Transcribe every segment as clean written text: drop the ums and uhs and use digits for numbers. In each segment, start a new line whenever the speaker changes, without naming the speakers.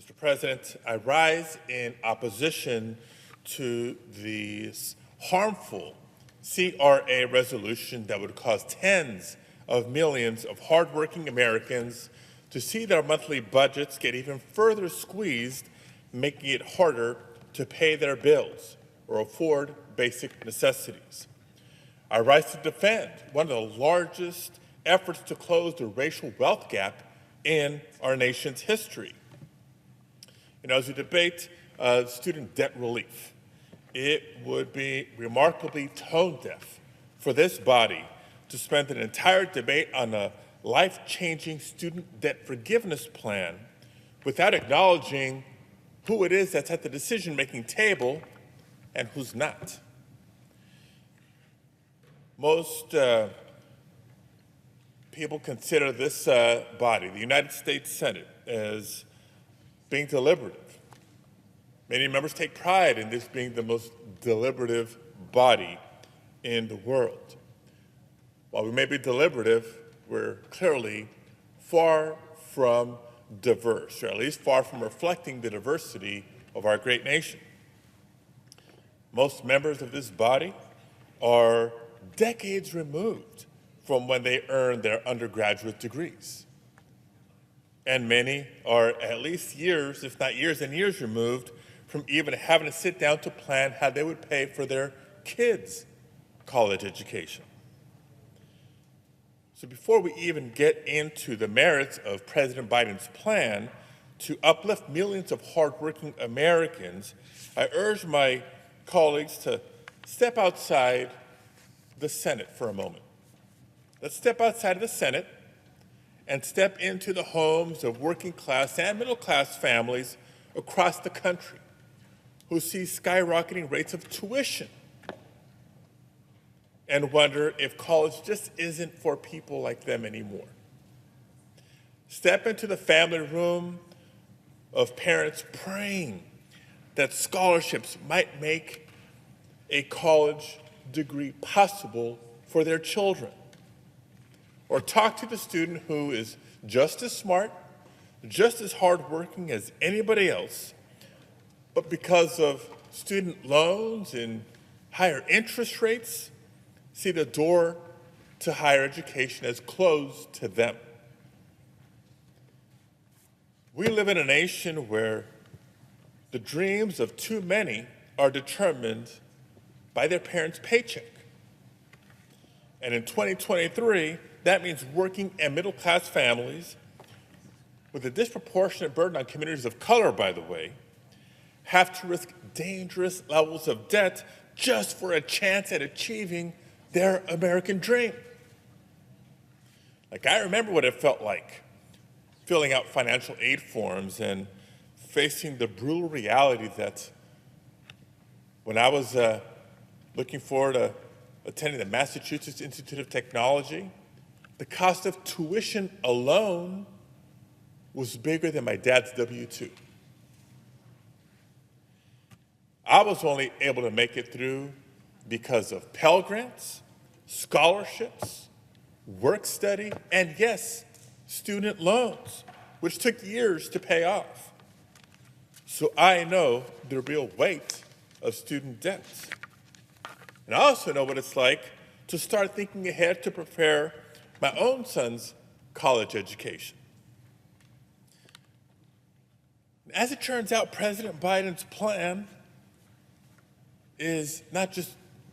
Mr. President, I rise in opposition to the harmful CRA resolution that would cause tens of millions of hardworking Americans to see their monthly budgets get even further squeezed, making it harder to pay their bills or afford basic necessities. I rise to defend one of the largest efforts to close the racial wealth gap in our nation's history. As we debate student debt relief, it would be remarkably tone deaf for this body to spend an entire debate on a life-changing student debt forgiveness plan without acknowledging who it is that's at the decision-making table and who's not. Most people consider this body, the United States Senate, as being deliberative. Many members take pride in this being the most deliberative body in the world. While we may be deliberative, we're clearly far from diverse, or at least far from reflecting the diversity of our great nation. Most members of this body are decades removed from when they earned their undergraduate degrees. And many are at least years, if not years and years removed from even having to sit down to plan how they would pay for their kids' college education. So before we even get into the merits of President Biden's plan to uplift millions of hardworking Americans, I urge my colleagues to step outside the Senate for a moment. Let's step outside of the Senate and step into the homes of working class and middle class families across the country who see skyrocketing rates of tuition and wonder if college just isn't for people like them anymore. Step into the family room of parents praying that scholarships might make a college degree possible for their children. Or talk to the student who is just as smart, just as hardworking as anybody else, but because of student loans and higher interest rates, see the door to higher education as closed to them. We live in a nation where the dreams of too many are determined by their parents' paycheck. And in 2023, that means working and middle-class families, with a disproportionate burden on communities of color, by the way, have to risk dangerous levels of debt just for a chance at achieving their American dream. I remember what it felt like filling out financial aid forms and facing the brutal reality that when I was looking forward to attending the Massachusetts Institute of Technology, the cost of tuition alone was bigger than my dad's W-2. I was only able to make it through because of Pell Grants, scholarships, work study, and yes, student loans, which took years to pay off. So I know the real weight of student debt. And I also know what it's like to start thinking ahead to prepare my own son's college education. As it turns out, President Biden's plan is not just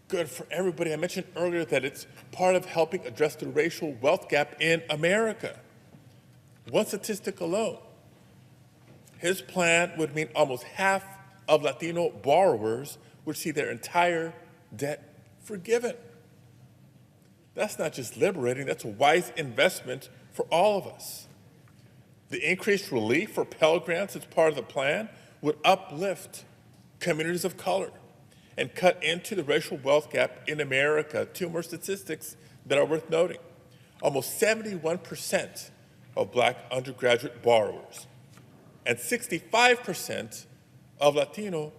good for everybody. I mentioned earlier that it's part of helping address the racial wealth gap in America. One statistic alone, his plan would mean almost half of Latino borrowers would see their entire debt forgiven. That's not just liberating, that's a wise investment for all of us. The increased relief for Pell Grants as part of the plan would uplift communities of color and cut into the racial wealth gap in America. Two more statistics that are worth noting. Almost 71% of Black undergraduate borrowers and 65% of Latino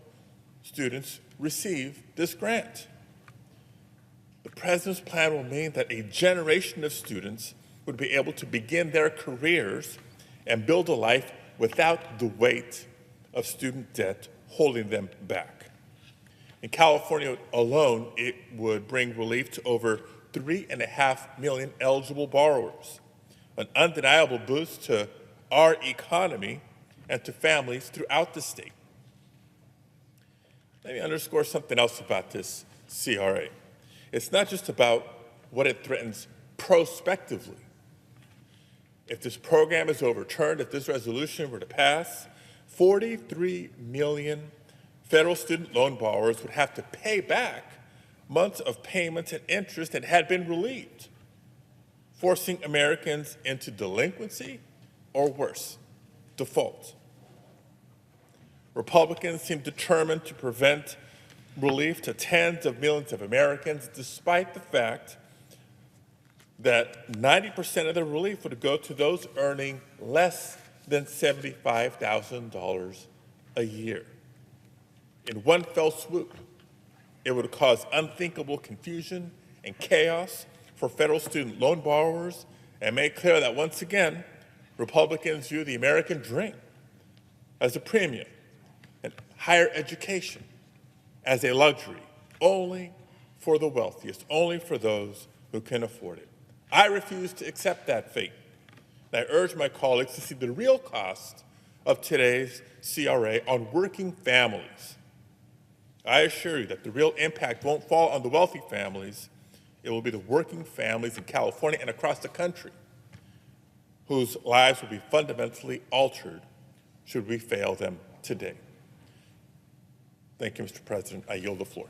students receive this grant. The president's plan will mean that a generation of students would be able to begin their careers and build a life without the weight of student debt holding them back. In California alone, it would bring relief to over 3.5 million eligible borrowers, an undeniable boost to our economy and to families throughout the state. Let me underscore something else about this CRA. It's not just about what it threatens prospectively. If this program is overturned, if this resolution were to pass, 43 million federal student loan borrowers would have to pay back months of payments and interest that had been relieved, forcing Americans into delinquency or worse, default. Republicans seem determined to prevent relief to tens of millions of Americans, despite the fact that 90% of the relief would go to those earning less than $75,000 a year. In one fell swoop, it would cause unthinkable confusion and chaos for federal student loan borrowers and make clear that once again, Republicans view the American dream as a premium and higher education as a luxury only for the wealthiest, only for those who can afford it. I refuse to accept that fate. And I urge my colleagues to see the real cost of today's CRA on working families. I assure you that the real impact won't fall on the wealthy families. It will be the working families in California and across the country whose lives will be fundamentally altered should we fail them today. Thank you, Mr. President. I yield the floor.